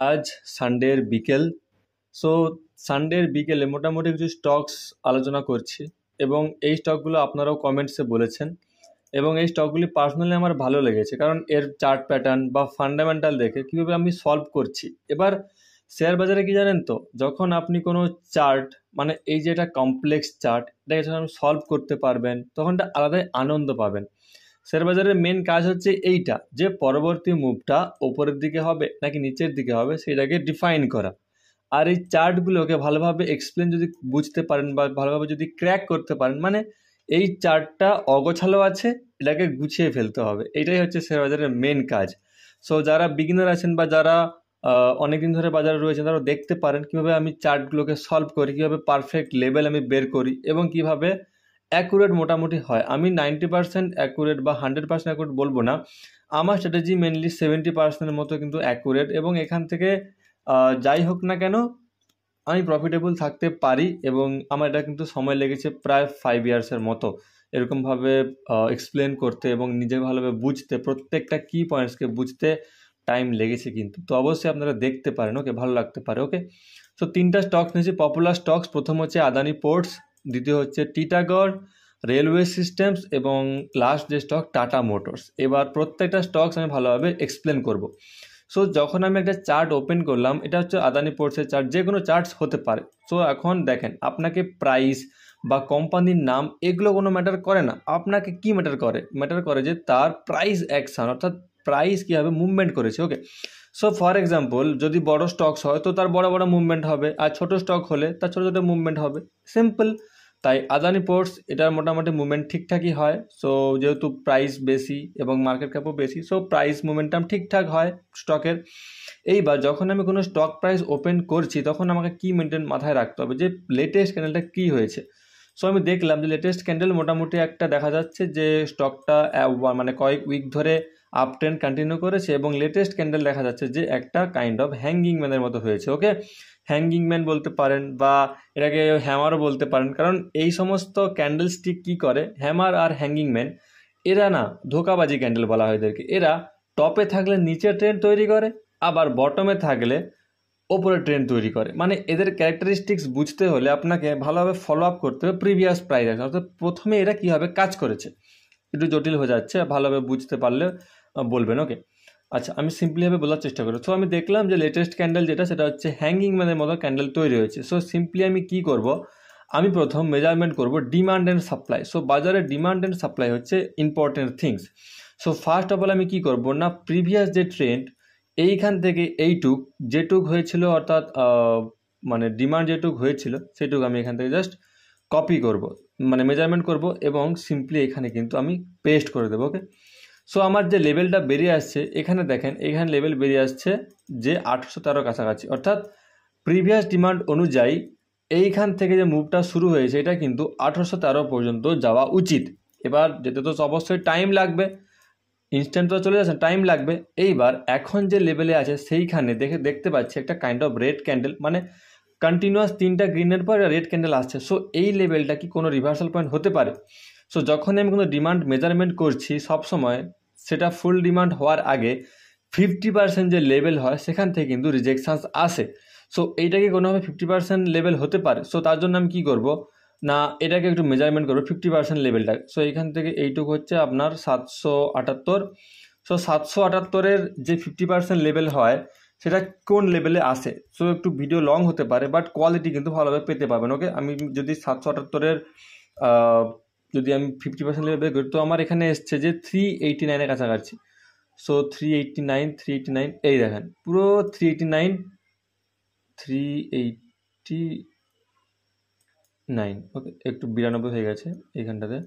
আজ সানডের বিকেল। সো সানডের বিকেলে মোটামুটি কিছু স্টকস আলোচনা করছি এবং এই স্টকগুলো আপনারাও কমেন্টসে বলেছেন এবং এই স্টকগুলি পার্সোনালি আমার ভালো লেগেছে, কারণ এর চার্ট প্যাটার্ন বা ফান্ডামেন্টাল দেখে কীভাবে আমি সলভ করছি। এবার শেয়ার বাজারে কি জানেন তো, যখন আপনি কোনো চার্ট, মানে এই যে এটা কমপ্লেক্স চার্ট, এটাকে যখন আপনি সলভ করতে পারবেন তখন একটা আলাদাই আনন্দ পাবেন। শেয়ার বাজারের মেন কাজ হচ্ছে এইটা, যে পরবর্তী মুভটা ওপরের দিকে হবে নাকি নিচের দিকে হবে সেটাকে ডিফাইন করা। আর এই চার্টগুলোকে ভালোভাবে এক্সপ্লেন যদি বুঝতে পারেন বা ভালোভাবে যদি ক্র্যাক করতে পারেন, মানে এই চার্টটা অগোছালো আছে, এটাকে গুছিয়ে ফেলতে হবে। এটাই হচ্ছে শেয়ার বাজারের মেন কাজ। সো যারা বিগিনার আছেন বা যারা অনেকদিন ধরে বাজারে রয়েছেন, তারা দেখতে পারেন কীভাবে আমি চার্টগুলোকে সলভ করি, কীভাবে পারফেক্ট লেভেল আমি বের করি এবং কীভাবে অ্যাকুরেট মোটামুটি হয়। আমি 90% অ্যাকুরেট বা 100% অ্যাকুরেট বলবো না, আমার স্ট্র্যাটেজি মেনলি 70%-এর মতো কিন্তু অ্যাকুরেট, এবং এখান থেকে যাই হোক না কেন আমি প্রফিটেবল থাকতে পারি। এবং আমার এটা কিন্তু সময় লেগেছে প্রায় 5 ইয়ার্সের মতো এরকমভাবে এক্সপ্লেন করতে এবং নিজে ভালোভাবে বুঝতে, প্রত্যেকটা কি পয়েন্টসকে বুঝতে টাইম লেগেছে কিন্তু। তো অবশ্যই আপনারা দেখতে পারেন, ওকে, ভালো লাগতে পারে। ওকে, সো 3টা স্টকস নিয়েছি, পপুলার স্টকস। প্রথম হচ্ছে আদানি পোর্টস, দ্বিতীয় হচ্ছে টিটাগড় রেলওয়ে সিস্টেমস এবং লাস্ট যে স্টক টাটা মোটরস। এবার প্রত্যেকটা স্টকস আমি ভালোভাবে এক্সপ্লেন করব। সো যখন আমি একটা চার্ট ওপেন করলাম, এটা হচ্ছে আদানি পোর্টসের চার্ট, যে কোনো চার্টস হতে পারে। সো এখন দেখেন, আপনাকে প্রাইস বা কোম্পানির নাম এগুলো কোনো ম্যাটার করে না। আপনাকে কি ম্যাটার করে? ম্যাটার করে যে তার প্রাইস অ্যাকশন, অর্থাৎ প্রাইস কীভাবে মুভমেন্ট করেছে। ওকে, সো ফর এক্সাম্পল, যদি বড় স্টকস হয় তো তার বড় বড় মুভমেন্ট হবে, আর ছোট স্টক হলে তার ছোটো ছোটো মুভমেন্ট হবে, সিম্পল। তাই আদানি পোর্টস এটার মোটামুটি মুভমেন্ট ঠিকঠাকই হয়। সো যেহেতু প্রাইস বেশি এবং মার্কেট ক্যাপও বেশি, সো প্রাইস মুভমেন্টাম ঠিকঠাক হয় স্টকের। এইবার যখন আমি কোনো স্টক প্রাইস ওপেন করছি, তখন আমাকে কি মেনটেন মাথায় রাখতে হবে, যে লেটেস্ট ক্যান্ডেলটা কী হয়েছে। সো আমি দেখলাম যে লেটেস্ট ক্যান্ডেল মোটামুটি একটা দেখা যাচ্ছে যে স্টকটা মানে কয়েক উইক ধরে আপ ট্রেন্ড কন্টিনিউ করেছে, এবং লেটেস্ট ক্যান্ডেল দেখা যাচ্ছে যে একটা কাইন্ড অফ হ্যাঙ্গিং ম্যানের মতো হয়েছে। ওকে, হ্যাঙ্গিং ম্যান বলতে পারেন বা এটাকে হ্যামারও বলতে পারেন, কারণ এই সমস্ত ক্যান্ডেল স্টিক কী করে, হ্যামার আর হ্যাঙ্গিং ম্যান, এরা না ধোকাবাজি ক্যান্ডেল বলা হয় এদেরকে। এরা টপে থাকলে নিচে ট্রেন্ড তৈরি করে, আবার বটমে থাকলে ওপরে ট্রেন্ড তৈরি করে। মানে এদের ক্যারেক্টারিস্টিক্স বুঝতে হলে আপনাকে ভালোভাবে ফলো আপ করতে হবে প্রিভিয়াস প্রাইস অ্যাকশন, অর্থাৎ প্রথমে এরা কীভাবে কাজ করেছে। একটু জটিল হয়ে যাচ্ছে, ভালোভাবে বুঝতে পারলে বলবেন। ওকে, আচ্ছা, আমি সিম্পলিভাবে বলার চেষ্টা করি। সো আমি দেখলাম যে লেটেস্ট ক্যান্ডেল যেটা, সেটা হচ্ছে হ্যাঙ্গিং ম্যানের মতো ক্যান্ডেল তৈরি হয়েছে। সো সিম্পলি আমি কি করব, আমি প্রথম মেজারমেন্ট করব ডিমান্ড অ্যান্ড সাপ্লাই। সো বাজারে ডিমান্ড অ্যান্ড সাপ্লাই হচ্ছে important things. So first of all আমি কি করব না, প্রিভিয়াস যে ট্রেন্ড এইখান থেকে এইটুক যেটুক হয়েছিল, অর্থাৎ মানে ডিমান্ড যেটুক হয়েছিল সেটুক আমি এখান থেকে জাস্ট কপি করব, মানে মেজারমেন্ট করব, এবং সিম্পলি এখানে কিন্তু আমি পেস্ট করে দেবো। ওকে, সো আমার যে লেভেলটা বেরিয়ে আসছে, এখানে দেখেন, এখানে লেভেল বেরিয়ে আসছে যে 813 কাছাকাছি, অর্থাৎ প্রিভিয়াস ডিমান্ড অনুযায়ী এইখান থেকে যে মুভটা শুরু হয়েছে এটা কিন্তু 813 পর্যন্ত যাওয়া উচিত। এবার যেতে তো অবশ্যই টাইম লাগবে, ইনস্ট্যান্ট তো চলে যাচ্ছে, টাইম লাগবে। এইবার এখন যে লেভেলে আছে সেইখানে দেখতে পাচ্ছি একটা কাইন্ড অফ রেড ক্যান্ডেল, মানে কন্টিনিউয়াস 3টা গ্রিনের পর রেড ক্যান্ডেল আসছে। সো এই লেভেলটা কি কোনো রিভার্সাল পয়েন্ট হতে পারে? সো যখন আমি কোনো ডিমান্ড মেজারমেন্ট করছি, সবসময় সেটা ফুল ডিমান্ড হওয়ার আগে 50% যে লেভেল হয় সেখান থেকে কিন্তু রিজেকশানস আসে। সো এইটাকে কোনোভাবে 50% লেভেল হতে পারে। সো তার জন্য আমি কী করব না, এটাকে একটু মেজারমেন্ট করবো 50% লেভেলটা। সো এইখান থেকে এইটুকু হচ্ছে আপনার 778। সো 778-এর যে 50% লেভেল হয় সেটা কোন লেভেলে আসে। সো একটু ভিডিও লং হতে পারে, বাট কোয়ালিটি কিন্তু ভালোভাবে পেতে পারবেন। ওকে, আমি যদি 778-এর যদি আমি 50% লেভেল বের করি, তো আমার এখানে এসছে যে 389-এর কাছাকাছি। সো 389, এই দেখেন পুরো 389, 389। ওকে, একটু 92 হয়ে গেছে এইখানটাতে।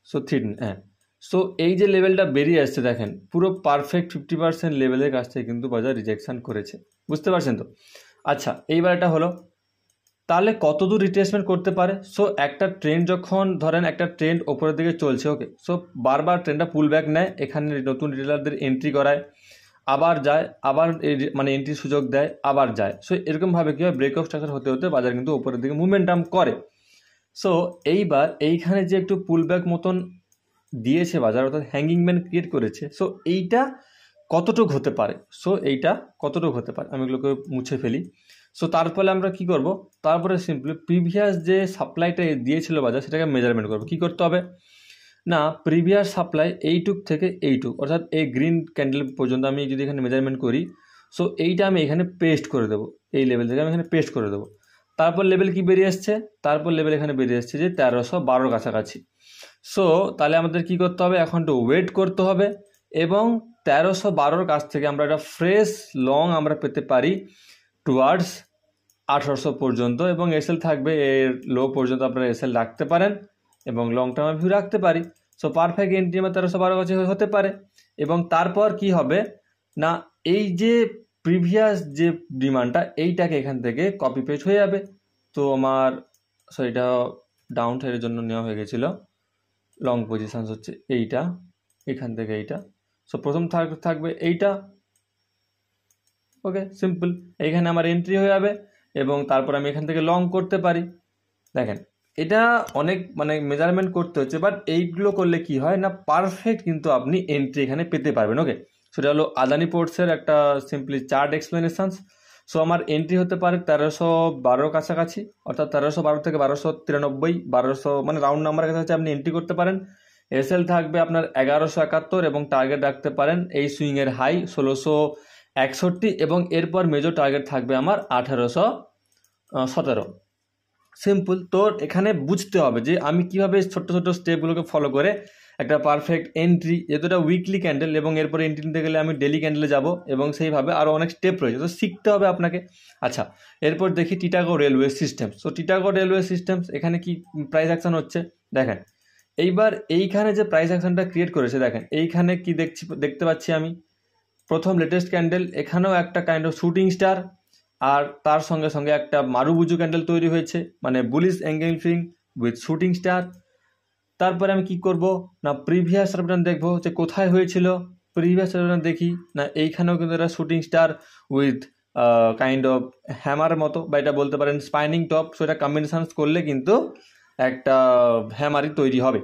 সো 3, হ্যাঁ। সো এই যে লেভেলটা বেরিয়ে আসছে দেখেন, পুরো পারফেক্ট 50% লেভেলের কাছ থেকে কিন্তু বাজার রিজেকশান করেছে, বুঝতে পারছেন তো? আচ্ছা, এইবার এটা হলো, তাহলে কতদূর রিট্রেসমেন্ট করতে পারে। সো একটা ট্রেন্ড যখন ধরেন একটা ট্রেন্ড ওপরের দিকে চলছে, ওকে, সো বারবার ট্রেন্ডটা পুল ব্যাক নেয়, এখানে নতুন রিটেলারদের এন্ট্রি করায়, আবার যায়, আবার মানে এন্ট্রির সুযোগ দেয়, আবার যায়। সো এরকমভাবে কী হয়, ব্রেকআউট স্ট্রাকচার হতে হতে বাজার কিন্তু ওপরের দিকে মুভমেন্টাম করে। সো এইবার এইখানে যে একটু পুল ব্যাক মতন দিয়েছে বাজার, অর্থাৎ হ্যাঙ্গিং ম্যান ক্রিয়েট করেছে। সো এইটা কতটুক হতে পারে। সো এইটা কতটুক হতে পারে আমি এগুলোকে মুছে ফেলি। সো তারপরে আমরা কি করব, তারপরে সিম্পলি প্রিভিয়াস যে সাপ্লাইটা দিয়েছিল বাজার সেটাকে মেজারমেন্ট করব। কি করতে হবে না, প্রিভিয়াস সাপ্লাই এইটুক থেকে এইটুক অর্থাৎ এই গ্রিন ক্যান্ডেল পর্যন্ত আমি যদি এখানে মেজারমেন্ট করি, সো এইটা আমি এখানে পেস্ট করে দেবো, এই লেভেল থেকে আমি এখানে পেস্ট করে দেবো। তারপর লেভেল কি বেরিয়ে আসছে, তারপর লেভেল এখানে বেরিয়ে আসছে যে 1312 কাছাকাছি। সো তাহলে আমাদের কি করতে হবে, এখন একটু ওয়েট করতে হবে এবং 1312 কাছ থেকে আমরা একটা ফ্রেশ লং আমরা পেতে পারি টুয়ার্ডস 1800 পর্যন্ত, এবং এসএল থাকবে এর লো পর্যন্ত আপনারা এসএল রাখতে পারেন এবং লং টার্ম ভিউ রাখতে পারি। সো পারফেক্ট এন্ট্রি আমার 1312 কাছে হতে পারে। এবং তারপর কি হবে না, এই যে প্রিভিয়াস যে ডিমান্ডটা এইটাকে এখান থেকে কপি পেস্ট হয়ে যাবে। তো আমার এটা ডাউন সাইডের জন্য নেওয়া হয়ে গেছিলো, লং পজিশানস হচ্ছে এইটা, এখান থেকে এইটা। সো প্রথম থাকবে এইটা, ওকে সিম্পল, এইখানে আমার এন্ট্রি হয়ে যাবে এবং তারপর আমি এখান থেকে লং করতে পারি। দেখেন এটা অনেক মেজারমেন্ট করতে হচ্ছে, বাট এইগুলো করলে কি হয় না, পারফেক্ট কিন্তু আপনি এন্ট্রি এখানে পেতে পারবেন। ওকে, সেটা হলো আদানি পোর্টসের একটা সিম্পলি চার্ট এক্সপ্লেনেশনস। সো আমার এন্ট্রি হতে পারে 1312 কাছাকাছি, অর্থাৎ 1312 থেকে 1293, 1200 রাউন্ড নাম্বার কাছাকাছি আপনি এন্ট্রি করতে পারেন। এসএল থাকবে আপনার 1171 এবং টার্গেট রাখতে পারেন এই সুইংয়ের হাই 1661 এবং এরপর মেজর টার্গেট থাকবে আমার 1817। সিম্পল। তো এখানে বুঝতে হবে যে আমি কিভাবে ছোট্ট ছোট্ট স্টেপগুলোকে ফলো করে একটা পারফেক্ট এন্ট্রি, যেহেতু এটা উইকলি ক্যান্ডেল এবং এরপরে এন্ট্রি নিতে গেলে আমি ডেলি ক্যান্ডেলে যাব এবং সেইভাবে আরও অনেক স্টেপ রয়েছে, তো শিখতে হবে আপনাকে। আচ্ছা, এরপর দেখি Titagarh railway systems. So Titagarh railway systems এখানে কি প্রাইস অ্যাকশন হচ্ছে দেখেন। এইবার এইখানে যে প্রাইস অ্যাকশনটা ক্রিয়েট করেছে দেখেন, এইখানে কি দেখতে পাচ্ছি আমি, প্রথম লেটেস্ট ক্যান্ডেল, এখানেও একটা কাইন্ড অফ শুটিং স্টার, আর তার সঙ্গে সঙ্গে একটা মারুবুজু ক্যান্ডেল তৈরি হয়েছে, bullish engulfing with shooting star. তারপরে আমি কি করব না, প্রিভিয়াস প্যাটার্ন দেখবো যে কোথায় হয়েছিল, প্রিভিয়াস প্যাটার্ন দেখি না, এইখানেও কিন্তু একটা shooting star with kind of hammer মতো, বা এটা বলতে পারেন স্পাইনিং টপ। সো এটা কম্বিনেশন করলে কিন্তু একটা হ্যামারই তৈরি হবে।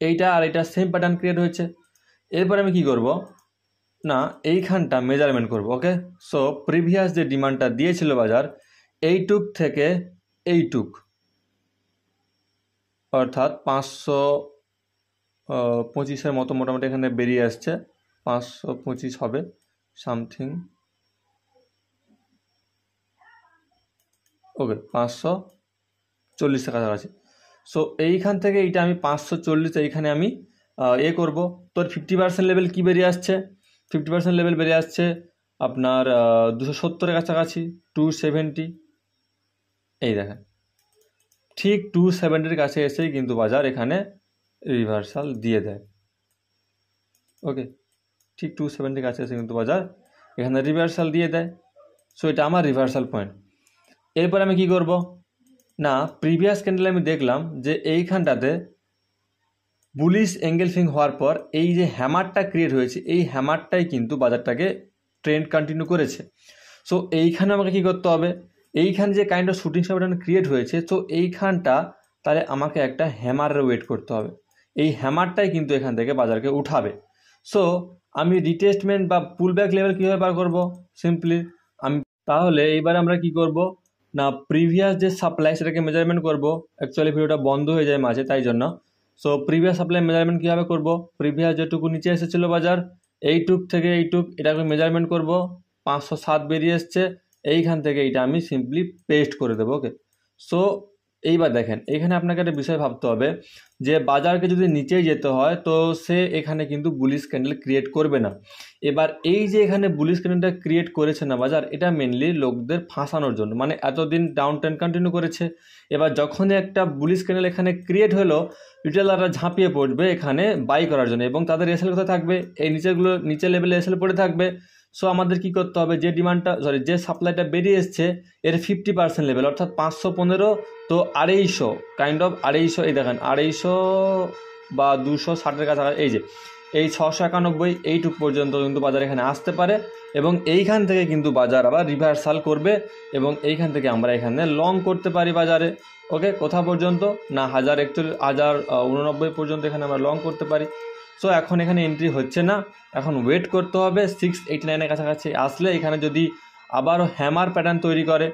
এইটা আর এটা সেম প্যাটার্ন ক্রিয়েট হয়েছে। এরপর আমি কি করব না, এইখানটা মেজারমেন্ট করব। ওকে, সো প্রিভিয়াস যে ডিমান্ডটা দিয়েছিল বাজার এইটুক থেকে এইটুক, অর্থাৎ 525 মতো মোটামুটি এখানে বেরিয়ে আসছে, 525 হবে সামথিং। ওকে, 540 কাছাকাছি। সো এইখান থেকে এইটা আমি 540, এইখানে আমি করব। তোর 50% লেভেল কি বেরিয়ে আসছে, 50% লেভেল বেরিয়ে আসছে আপনার 270 কাছাকাছি, 270। এই দেখেন ঠিক 270 কাছে এসেই কিন্তু বাজার এখানে রিভার্সাল দিয়ে দেয়। ওকে, ঠিক 270 কাছে এসে কিন্তু বাজার এখানে রিভার্সাল দিয়ে দেয়। সো এটা আমার রিভার্সাল পয়েন্ট। এরপর আমি কি করব না, প্রিভিয়াস ক্যান্ডেলে আমি দেখলাম যে এইখানটাতে বুলিশ এঙ্গেলফিং হওয়ার পর এই যে হ্যামারটা ক্রিয়েট হয়েছে, এই হ্যামারটাই কিন্তু বাজারটাকে ট্রেন্ড কন্টিনিউ করেছে। সো এইখানে আমাকে কি করতে হবে, এইখানে যে kind of shooting star pattern create হয়েছে, সো এইখানটা তাহলে আমাকে একটা হ্যামারের ওয়েট করতে হবে। এই হ্যামারটাই কিন্তু এখান থেকে বাজারকে উঠাবে। সো আমি রিটেস্টমেন্ট বা পুলব্যাক লেভেল কীভাবে বার করব, সিম্পলি আমি তাহলে এইবার আমরা কি করব না, প্রিভিয়াস যে সাপ্লাই সেটাকে মেজারমেন্ট করব। অ্যাকচুয়ালি ভিডিওটা বন্ধ হয়ে যায় মাঝে, তাই জন্য। সো প্রিভিয়াস সাপ্লাই মেজারমেন্ট কীভাবে করব, প্রিভিয়াস যেটুকু নিচে এসেছিলো বাজার এইটুক থেকে এইটুক, এটাকে মেজারমেন্ট করব, 507 বেরিয়ে এসছে, এইখান থেকে এইটা আমি সিম্পলি পেস্ট করে দেবো। ওকে, সো এইবার দেখেন এখানে আপনাকে একটা বিষয় ভাবতে হবে যে বাজারকে যদি নিচেই যেতে হয় তো সে এখানে কিন্তু বুলিশ ক্যান্ডেল ক্রিয়েট করবে না। এবার এই যে এখানে বুলিশ ক্যান্ডেলটা ক্রিয়েট করেছে না বাজার, এটা মেনলি লোকদের ফাঁসানোর জন্য, এতদিন ডাউন ট্রেন্ড কন্টিনিউ করেছে। এবার যখনই একটা বুলিশ ক্যান্ডেল এখানে ক্রিয়েট হলো, রিটেলাররা ঝাঁপিয়ে পড়বে এখানে বাই করার জন্য, এবং তাদের এসএল কোথায় থাকবে, এই নিচের লেভেলে এসএল পড়ে থাকবে। সো আমাদের কি করতে হবে, যে সাপ্লাইটা বেরিয়ে এসছে এর 50% লেভেল, অর্থাৎ 515, তো 250, কাইন্ড অফ 250, এই দেখেন 250 বা 260 কাছাকাছি, এই যে এই 691 এইটুক পর্যন্ত কিন্তু বাজার এখানে আসতে পারে, এবং এইখান থেকে কিন্তু বাজার আবার রিভার্সাল করবে, এবং এইখান থেকে আমরা এখানে লং করতে পারি বাজারে। ওকে, কোথা পর্যন্ত না 1089 পর্যন্ত এখানে আমরা লং করতে পারি। সো এখন এখানে এন্ট্রি হচ্ছে না, এখন ওয়েট করতে হবে 689-এর কাছাকাছি আসলে এখানে যদি আবারও হ্যামার প্যাটার্ন তৈরি করে,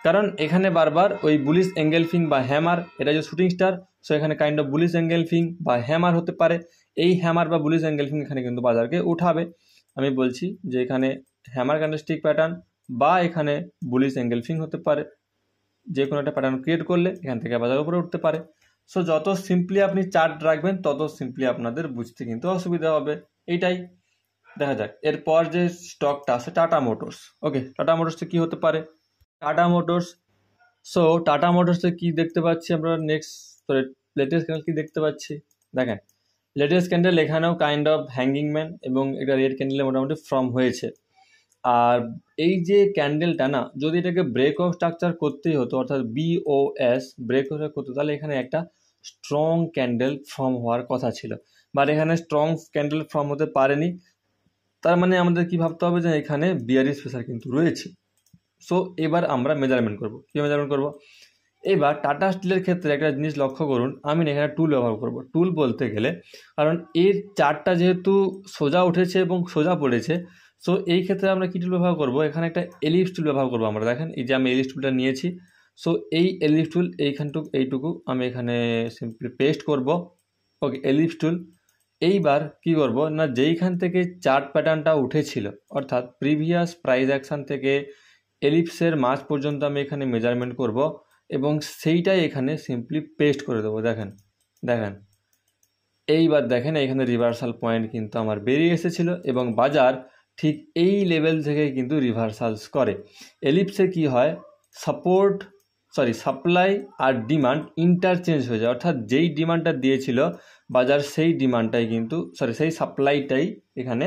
কারণ এখানে বারবার ওই বুলিশ এঙ্গেলফিং বা হ্যামার, এটা যে শুটিং স্টার, সো এখানে কাইন্ড অফ বুলিশ এঙ্গেলফিং বা হ্যামার হতে পারে। এই হ্যামার বা বুলিশ এঙ্গেলফিং এখানে কিন্তু বাজারকে উঠাবে। আমি বলছি যে এখানে হ্যামার ক্যান্ডেলস্টিক প্যাটার্ন বা এখানে বুলিশ এঙ্গেলফিং হতে পারে, যে কোনো একটা প্যাটার্ন ক্রিয়েট করলে এখান থেকে বাজার উপরে উঠতে পারে। সো যত সিম্পলি আপনি চার্ট রাখবেন তত সিম্পলি আপনাদের বুঝতে কিন্তু অসুবিধা হবে। এইটাই দেখা যাক। এরপর যে স্টকটা আছে টাটা মোটরস। ওকে, টাটা মোটরসে কি হতে পারে? টাটা মোটরস, সো টাটা মোটরসে কি দেখতে পাচ্ছি আমরা নেক্সট, লেটেস্ট ক্যান্ডেল কি দেখতে পাচ্ছি? দেখেন লেটেস্ট ক্যান্ডেল এখানেও কাইন্ড অফ হ্যাঙ্গিং ম্যান এবং এটা রেড ক্যান্ডেলে মোটামুটি ফর্ম হয়েছে। আর এই যে ক্যান্ডেলটা না, যদি এটাকে ব্রেক অফ স্ট্রাকচার করতেই হতো, অর্থাৎ BOS ব্রেক অফ করতো, তাহলে এখানে একটা স্ট্রং ক্যান্ডেল ফর্ম হওয়ার কথা ছিল, বাট এখানে স্ট্রং ক্যান্ডেল ফর্ম হতে পারেনি। তার মানে আমাদের কি ভাবতে হবে যে এখানে বিয়ারিশ প্রেসার কিন্তু রয়েছে। সো এবার আমরা মেজারমেন্ট করব। কী মেজারমেন্ট করব? এবার টাটা স্টিলের ক্ষেত্রে একটা জিনিস লক্ষ্য করুন, আমি এখানে টুল ব্যবহার করব। টুল বলতে গেলে, কারণ এর চার্টটা যেহেতু সোজা উঠেছে এবং সোজা পড়েছে, সো এই ক্ষেত্রে আমরা কী টুল ব্যবহার করব? এখানে একটা এলিপস টুল ব্যবহার করব আমরা। দেখেন এই যে আমি এলিপস টুলটা নিয়েছি, সো এই এলিপস টুল এইটুকু আমি এখানে সিম্পলি পেস্ট করব। ওকে, এলিপস টুল। এইবার কি করব না, যেইখান থেকে চার্ট প্যাটার্নটা উঠেছিল, অর্থাৎ প্রিভিয়াস প্রাইস অ্যাকশন থেকে এলিপসের মাঝ পর্যন্ত আমি এখানে মেজারমেন্ট করব এবং সেইটাই এখানে সিম্পলি পেস্ট করে দেবো। দেখেন দেখেন এইবার দেখেন এখানে রিভার্সাল পয়েন্ট কিন্তু আমার বেরিয়ে এসেছিল এবং বাজার ঠিক এই লেভেল থেকে কিন্তু রিভার্সালস করে। এলিপসে কি হয়, সাপ্লাই আর ডিমান্ড ইন্টারচেঞ্জ হয়ে যায়, অর্থাৎ যেই ডিমান্ডটা দিয়েছিল বাজার সেই ডিমান্ডটাই কিন্তু সেই সাপ্লাইটাই এখানে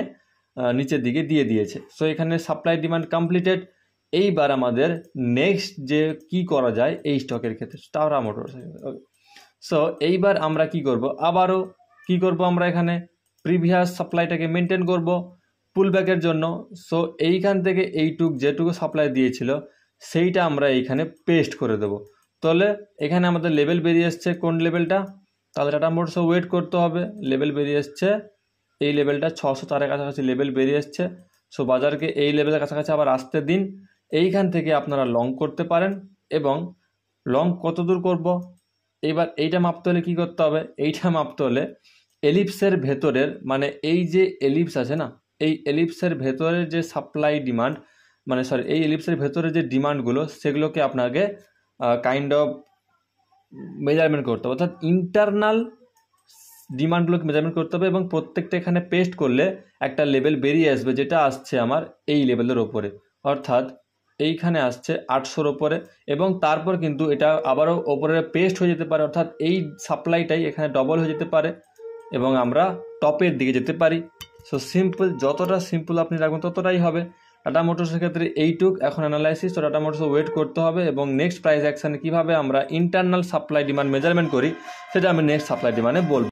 নিচের দিকে দিয়ে দিয়েছে। সো এখানে সাপ্লাই ডিমান্ড কমপ্লিটেড। এইবার আমাদের নেক্সট যে কি করা যায় এই স্টকের ক্ষেত্রে, টাটা মোটরস। সো এইবার আমরা কি করব, আবারও কি করব, আমরা এখানে প্রিভিয়াস সাপ্লাইটাকে মেনটেন করব পুলব্যাকের জন্য। সো এইখান থেকে যেটুকু সাপ্লাই দিয়েছিল সেইটা আমরা এইখানে পেস্ট করে দেব। তাহলে এখানে আমাদের লেভেল বেরিয়ে এসছে, কোন লেভেলটা? তাহলে টাটা মোটরসও ওয়েট করতে হবে। লেভেল বেরিয়ে এসছে, এই লেভেলটা 604-এর কাছাকাছি লেভেল বেরিয়ে এসছে। সো বাজারকে এই লেভেলের কাছাকাছি আবার আসতে দিন। এইখান থেকে আপনারা লং করতে পারেন। এবং লং কত দূর করব, এইবার এইটা মাপতে হলে কী করতে হবে? এইটা মাপতে হলে এলিপসের ভেতরের, মানে এই যে এলিপস আছে না, এই এলিপসের ভেতরের যে সাপ্লাই ডিমান্ড, এই এলিপসের ভেতরে যে ডিমান্ডগুলো, সেগুলোকে আপনাকে কাইন্ড অফ মেজারমেন্ট করতে হবে, অর্থাৎ ইন্টারনাল ডিমান্ডগুলোকে মেজারমেন্ট করতে হবে এবং প্রত্যেকটা এখানে পেস্ট করলে একটা লেভেল বেরিয়ে আসবে, যেটা আসছে আমার এই লেভেলের ওপরে, অর্থাৎ এইখানে আসছে 800-র ওপরে। এবং তারপর কিন্তু এটা আবারও ওপরে পেস্ট হয়ে যেতে পারে, অর্থাৎ এই সাপ্লাইটাই এখানে ডবল হয়ে যেতে পারে এবং আমরা টপের দিকে যেতে পারি। সো সিম্পল, যতটা সিম্পল আপনি রাখবেন ততটাই হবে। টাটা মোটরসের ক্ষেত্রে এইটুক এখন অ্যানালাইসিস। তো টাটা মোটরসও ওয়েট করতে হবে এবং নেক্সট প্রাইস অ্যাকশানে কীভাবে আমরা ইন্টারনাল সাপ্লাই ডিমান্ড মেজারমেন্ট করি সেটা আমি নেক্সট সাপ্লাই ডিমান্ডে বলবো।